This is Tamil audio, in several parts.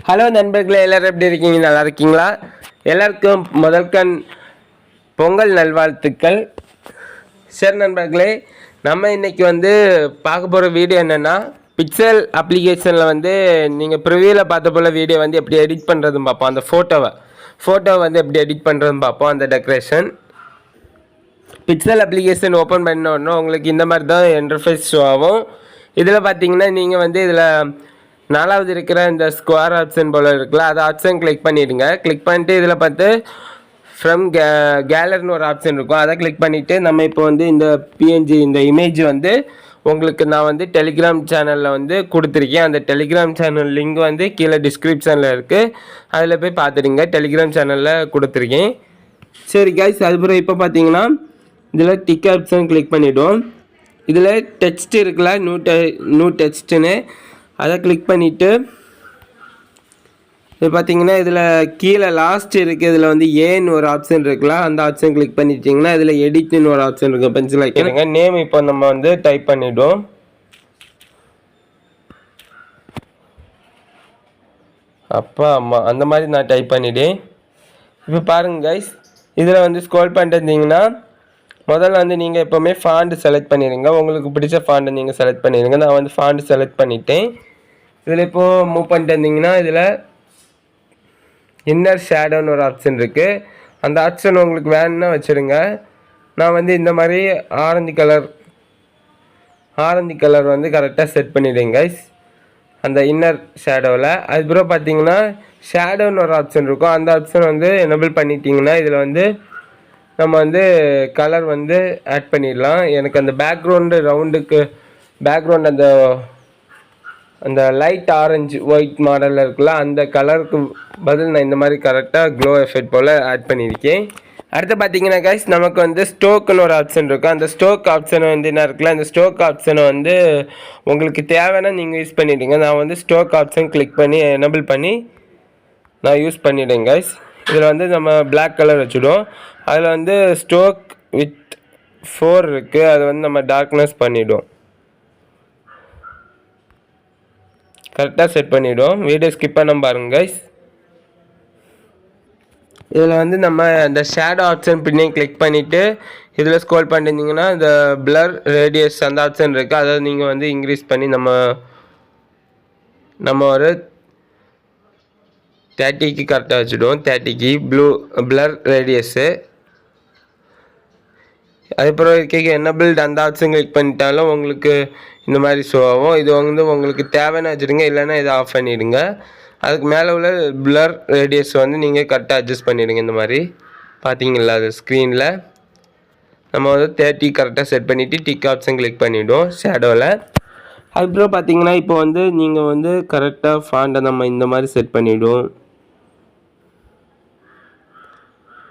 ஹலோ நண்பர்களே, எல்லோரும் எப்படி இருக்கீங்க? நல்லா இருக்கீங்களா? எல்லாருக்கும் முதல்கண் பொங்கல் நல்வாழ்த்துக்கள். சரி நண்பர்களே, நம்ம இன்றைக்கி பார்க்க போகிற வீடியோ என்னென்னா, பிக்சல் அப்ளிகேஷனில் நீங்கள் ப்ரிவியூவில் பார்த்த போல் வீடியோ எப்படி எடிட் பண்ணுறதுன்னு பார்ப்போம். அந்த ஃபோட்டோவை எப்படி எடிட் பண்ணுறதுன்னு பார்ப்போம். அந்த டெக்கரேஷன் பிக்சல் அப்ளிகேஷன் ஓப்பன் பண்ண உடனே உங்களுக்கு இந்த மாதிரி தான் இன்டர்ஃபேஸ் ஷோ ஆகும். இதில் பார்த்தீங்கன்னா நீங்கள் இதில் நாலாவது இருக்கிற இந்த ஸ்கொயர் ஆப்ஷன் போல் இருக்குல்ல, அதை ஆப்ஷன் கிளிக் பண்ணிவிடுங்க. கிளிக் பண்ணிட்டு இதில் பார்த்து ஃப்ரம் கேலர்னு ஒரு ஆப்ஷன் இருக்கும், அதை கிளிக் பண்ணிவிட்டு நம்ம இப்போ இந்த பிஎன்ஜி இந்த இமேஜ் உங்களுக்கு நான் டெலிகிராம் சேனலில் கொடுத்துருக்கேன். அந்த டெலிகிராம் சேனல் லிங்க் கீழே டிஸ்கிரிப்ஷனில் இருக்குது, அதில் போய் பார்த்துடுங்க. டெலிகிராம் சேனலில் கொடுத்துருக்கேன். சரி கைஸ், அதுக்கப்புறம் இப்போ பார்த்தீங்கன்னா இதில் டிக் ஆப்ஷன் கிளிக் பண்ணிவிடும். இதில் டெக்ஸ்ட் இருக்குல்ல, நியூ டெக்ஸ்ட்டுன்னு, அதை கிளிக் பண்ணிவிட்டு இது பார்த்தீங்கன்னா இதில் கீழே லாஸ்ட் இருக்குது. இதில் ஏன்னு ஒரு ஆப்ஷன் இருக்குல்ல, அந்த ஆப்ஷன் கிளிக் பண்ணிட்டீங்கன்னா இதில் எடிட்னு ஒரு ஆப்ஷன் இருக்குது. பென்சில் வைக்கிறேங்க. நேம் இப்போ நம்ம டைப் பண்ணிவிடும். அப்பா அம்மா அந்த மாதிரி நான் டைப் பண்ணிவிட்டேன். இப்போ பாருங்கள் கைஸ், இதில் ஸ்க்ரோல் பண்ணிட்டு இருந்தீங்கன்னா முதல்ல நீங்கள் எப்போவுமே ஃபாண்ட் செலக்ட் பண்ணிடுங்க. உங்களுக்கு பிடிச்ச ஃபாண்ட்டை நீங்கள் செலக்ட் பண்ணிடுங்க. நான் ஃபாண்ட் செலக்ட் பண்ணிட்டேன். இதில் இப்போது மூவ் பண்ணிட்டு இருந்தீங்கன்னா இதில் இன்னர் ஷேடோன்னு ஒரு ஆப்ஷன் இருக்குது. அந்த ஆப்ஷன் உங்களுக்கு வேணும்னா வச்சுருங்க. நான் இந்த மாதிரி ஆரஞ்சு கலர் கரெக்டாக செட் பண்ணிவிடுங்க கைஸ், அந்த இன்னர் ஷேடோவில். அதுக்கப்புறம் பார்த்தீங்கன்னா ஷேடோன்னு ஒரு ஆப்ஷன் இருக்கும், அந்த ஆப்ஷன் எனபிள் பண்ணிட்டீங்கன்னா இதில் நம்ம கலர் ஆட் பண்ணிடலாம். எனக்கு அந்த பேக்ரவுண்டு ரவுண்டுக்கு பேக்ரவுண்ட் அந்த லைட் ஆரஞ்சு ஒயிட் மாடலில் இருக்குல்ல, அந்த கலருக்கு பதில் நான் இந்த மாதிரி கரெக்டாக க்ளோ எஃபெக்ட் போல் ஆட் பண்ணியிருக்கேன். அடுத்து பார்த்தீங்கன்னா கைஸ், நமக்கு ஸ்டோக்குன்னு ஒரு ஆப்ஷன் இருக்கும். அந்த ஸ்டோக் ஆப்ஷனை என்ன இருக்குல்ல, அந்த ஸ்டோக் ஆப்ஷனை உங்களுக்கு தேவைன்னா நீங்கள் யூஸ் பண்ணிவிடுங்க. நான் ஸ்டோக் ஆப்ஷன் கிளிக் பண்ணி எனபிள் பண்ணி நான் யூஸ் பண்ணிவிடுங்க கைஸ். இதில் நம்ம பிளாக் கலர் வச்சுடுவோம். அதில் ஸ்டோக் வித் 4 இருக்குது, அதை நம்ம டார்க்னஸ் பண்ணிவிடுவோம். கரெக்டாக செட் பண்ணிவிடுவோம். வீடியோ ஸ்கிப் பண்ண பாருங்க கைஸ். இதில் நம்ம இந்த ஷேடோ ஆப்ஷன் பின்னையும் கிளிக் பண்ணிவிட்டு இதில் ஸ்க்ரோல் பண்ணியிருந்தீங்கன்னா இந்த பிளர் ரேடியஸ் அந்த ஆப்ஷன் இருக்குது, அதை நீங்கள் இன்க்ரீஸ் பண்ணி நம்ம ஒரு 30க்கு கரெக்டாக வச்சுடுவோம். 30க்கு பிளர் ரேடியஸு. அதுக்கப்புறம் இருக்க எனபிள்டு அந்த ஆப்ஷன் கிளிக் பண்ணிட்டாலும் உங்களுக்கு இந்த மாதிரி ஷோ ஆகும். இது உங்களுக்கு தேவைன்னு வச்சுடுங்க, இல்லைன்னா இதை ஆஃப் பண்ணிவிடுங்க. அதுக்கு மேலே உள்ள பிளர் ரேடியஸ் நீங்கள் கரெக்டாக அட்ஜஸ்ட் பண்ணிவிடுங்க. இந்த மாதிரி பார்த்தீங்களா அது ஸ்க்ரீனில் நம்ம 30 கரெக்டாக செட் பண்ணிவிட்டு டிக் ஆப்ஷன் கிளிக் பண்ணிவிடுவோம் ஷேடோவில். அதுக்கப்புறம் பார்த்தீங்கன்னா இப்போ நீங்கள் கரெக்டாக ஃபாண்ட்டை நம்ம இந்த மாதிரி செட் பண்ணிவிடுவோம்.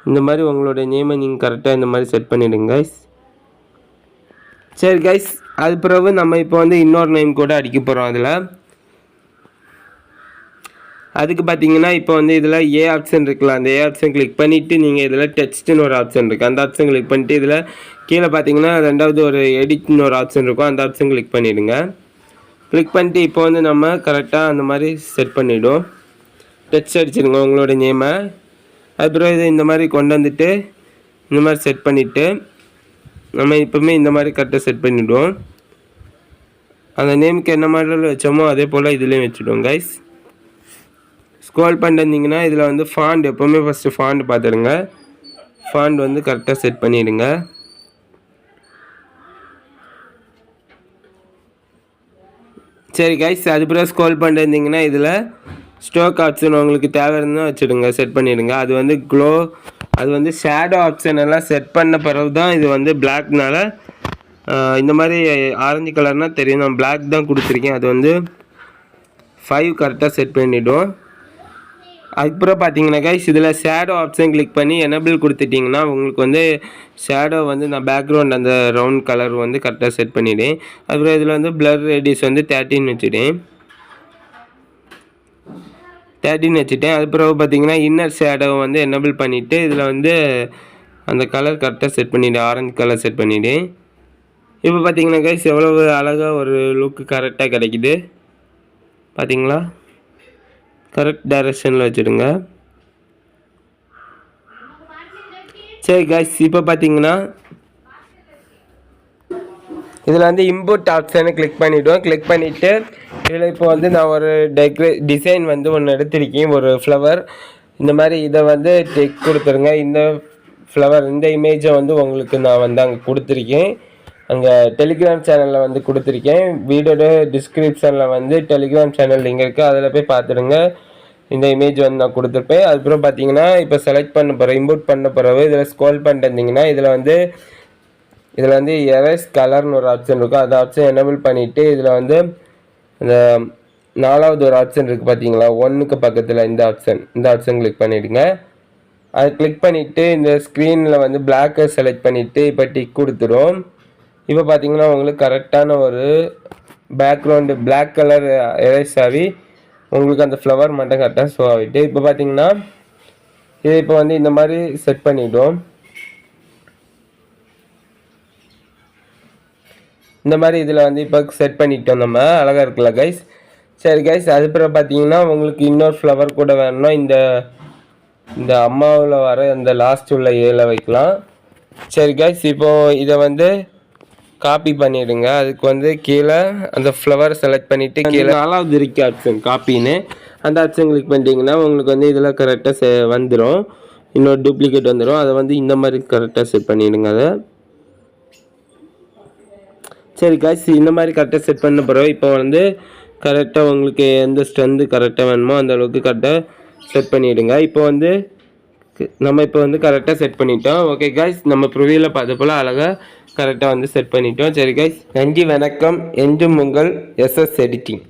இந்த மாதிரி உங்களுடைய நேமை நீங்கள் கரெக்டாக இந்த மாதிரி செட் பண்ணிவிடுங்க கைஸ். சரி கைஸ், அது பிறகு நம்ம இப்போ இன்னொரு நேம் கூட அடிக்க போகிறோம். அதுக்கு பார்த்தீங்கன்னா இப்போ இதில் ஏ ஆப்ஷன் இருக்குல்ல, அந்த ஏ ஆப்ஷன் கிளிக் பண்ணிவிட்டு நீங்கள் இதில் டெக்ஸ்ட்டுன்னு ஒரு ஆப்ஷன் இருக்குது, அந்த ஆப்ஷன் கிளிக் பண்ணிட்டு இதில் கீழே பார்த்தீங்கன்னா ரெண்டாவது ஒரு எடிட்னு ஒரு ஆப்ஷன் இருக்கும், அந்த ஆப்ஷன் கிளிக் பண்ணிவிடுங்க. கிளிக் பண்ணிட்டு இப்போ நம்ம கரெக்டாக அந்த மாதிரி செட் பண்ணிவிடும். டெக்ஸ்ட் அடிச்சிடுங்க உங்களோட நேமை. அதுக்கப்புறம் இது இந்த மாதிரி கொண்டு வந்துட்டு இந்த மாதிரி செட் பண்ணிவிட்டு நம்ம இப்போவுமே இந்த மாதிரி கரெக்டாக செட் பண்ணிவிடுவோம். அந்த நேமுக்கு என்ன மாடலில் வச்சோமோ அதே போல் இதுலேயும் வச்சுடுவோம் கைஸ். ஸ்க்ரோல் பண்ணிட்டு வந்தீங்கன்னா இதில் ஃபாண்ட் எப்போவுமே ஃபஸ்ட்டு ஃபாண்ட் பார்த்துடுங்க. ஃபாண்ட் கரெக்டாக செட் பண்ணிவிடுங்க. சரி கைஸ், அதுக்கப்புறம் ஸ்க்ரோல் பண்ணிட்டு இருந்தீங்கன்னா இதில் ஸ்டோக் ஆப்ஷன் உங்களுக்கு தேவை இருந்தால் வச்சுடுங்க, செட் பண்ணிவிடுங்க. அது க்ளோ அது ஷேடோ ஆப்ஷன் எல்லாம் செட் பண்ண பிறகு தான் இது பிளாக்னால இந்த மாதிரி ஆரஞ்சு கலர்னால் தெரியும். நான் பிளாக் தான் கொடுத்துருக்கேன். அது 5 கரெக்டாக செட் பண்ணிவிடும். அதுக்கப்புறம் பார்த்தீங்கன்னா கைஸ், இதில் ஷேடோ ஆப்ஷன் கிளிக் பண்ணி எனபிள் கொடுத்துட்டிங்கன்னா உங்களுக்கு ஷேடோ நான் பேக்ரவுண்ட் அந்த ரவுண்ட் கலர் கரெக்டாக செட் பண்ணிவிடுவேன். அதுக்கப்புறம் இதில் பிளர் ரேடியஸ் 13 வச்சுட்டேன். 13 வச்சுட்டேன். அதுக்கப்புறம் பார்த்தீங்கன்னா இன்னர் ஷேடோ எனபிள் பண்ணிவிட்டு இதில் அந்த கலர் கரெக்டாக செட் பண்ணிவிட்டேன், ஆரஞ்சு கலர் செட் பண்ணிவிட்டேன். இப்போ பார்த்தீங்கன்னா கைஸ் எவ்வளவு அழகாக ஒரு லுக்கு கரெக்டாக கிடைக்குது பார்த்தீங்களா? கரெக்ட் டைரக்ஷனில் வச்சுடுங்க. சரி கைஸ், இப்போ பார்த்தீங்கன்னா இதில் வந்து இம்போர்ட் ஆப்ஷனை கிளிக் பண்ணிவிடுவோம். கிளிக் பண்ணிவிட்டு இதில் இப்போ வந்து நான் ஒரு டிசைன் வந்து ஒன்று எடுத்திருக்கேன், ஒரு ஃப்ளவர். இந்த மாதிரி இதை வந்து டெக் கொடுத்துருங்க. இந்த ஃப்ளவர், இந்த இமேஜை வந்து உங்களுக்கு நான் வந்து அங்கே கொடுத்துருக்கேன். அங்கே டெலிகிராம் சேனலில் வந்து கொடுத்துருக்கேன். வீடியோட டிஸ்கிரிப்ஷனில் வந்து டெலிகிராம் சேனல் லிங்க் இருக்குது, அதில் போய் பார்த்துடுங்க. இந்த இமேஜ் வந்து நான் கொடுத்துருப்பேன். அதுக்கப்புறம் பார்த்தீங்கன்னா இப்போ செலக்ட் பண்ண போகிறேன், இம்போர்ட் பண்ண பிறகு இதில் ஸ்க்ரோல் பண்ணிட்டு இருந்தீங்கன்னா இதில் வந்து எரேஸ் கலர்னு ஒரு ஆப்ஷன் இருக்கும். அந்த ஆப்ஷன் எனேபிள் பண்ணிவிட்டு இதில் வந்து இந்த 4வது ஒரு ஆப்ஷன் இருக்குது பார்த்தீங்களா, 1க்கு பக்கத்தில் இந்த ஆப்ஷன் கிளிக் பண்ணிவிடுங்க. அதை கிளிக் பண்ணிவிட்டு இந்த ஸ்க்ரீனில் வந்து பிளாக்கை செலக்ட் பண்ணிவிட்டு இப்போ டிக் கொடுத்துரும். இப்போ பார்த்தீங்கன்னா உங்களுக்கு கரெக்டான ஒரு பேக்ரவுண்டு பிளாக் கலர் எரேஸ் ஆகி உங்களுக்கு அந்த ஃப்ளவர் மட்டும் கரெக்டாக ஷோ ஆகிட்டு, இப்போ பார்த்தீங்கன்னா இது இப்போ வந்து இந்த மாதிரி செட் பண்ணிவிடும். இந்த மாதிரி இதில் வந்து இப்போ செட் பண்ணிட்டோம், நம்ம அழகாக இருக்குல்ல கைஸ். சரி கைஸ், அதுக்கப்புறம் பார்த்தீங்கன்னா உங்களுக்கு இன்னொரு ஃப்ளவர் கூட வேணும்னா இந்த அம்மாவில் வர அந்த லாஸ்ட் உள்ள ஏல வைக்கலாம். சரி கைஸ், இப்போது இதை வந்து காப்பி பண்ணிவிடுங்க. அதுக்கு வந்து கீழே அந்த ஃப்ளவர் செலக்ட் பண்ணிவிட்டு கீழே 4வது இருக்கு ஆப்ஷன் காப்பின்னு, அந்த ஆப்ஷன் கிளிக் பண்ணிட்டீங்கன்னா உங்களுக்கு வந்து இதில் கரெக்டாக வந்துடும். இன்னொரு டூப்ளிகேட் வந்துடும். அதை வந்து இந்த மாதிரி கரெக்டாக செட் பண்ணிவிடுங்க அதை. சரி காய்ஸ், இந்த மாதிரி கரெக்டாக செட் பண்ண பிறகு இப்போ வந்து கரெக்டாக உங்களுக்கு எந்த ஸ்ட்ரென்த்து கரெக்டாக வேணுமோ அந்த அளவுக்கு கரெக்டாக செட் பண்ணிவிடுங்க. இப்போ வந்து நம்ம கரெக்டாக செட் பண்ணிட்டோம். ஓகே காய்ஸ், நம்ம ப்ரிவியூவில் பார்த்த போல் அழகாக கரெக்டாக வந்து செட் பண்ணிட்டோம். சரி காய்ஸ், நன்றி, வணக்கம். என்றும் உங்கள் SS எடிட்டிங்.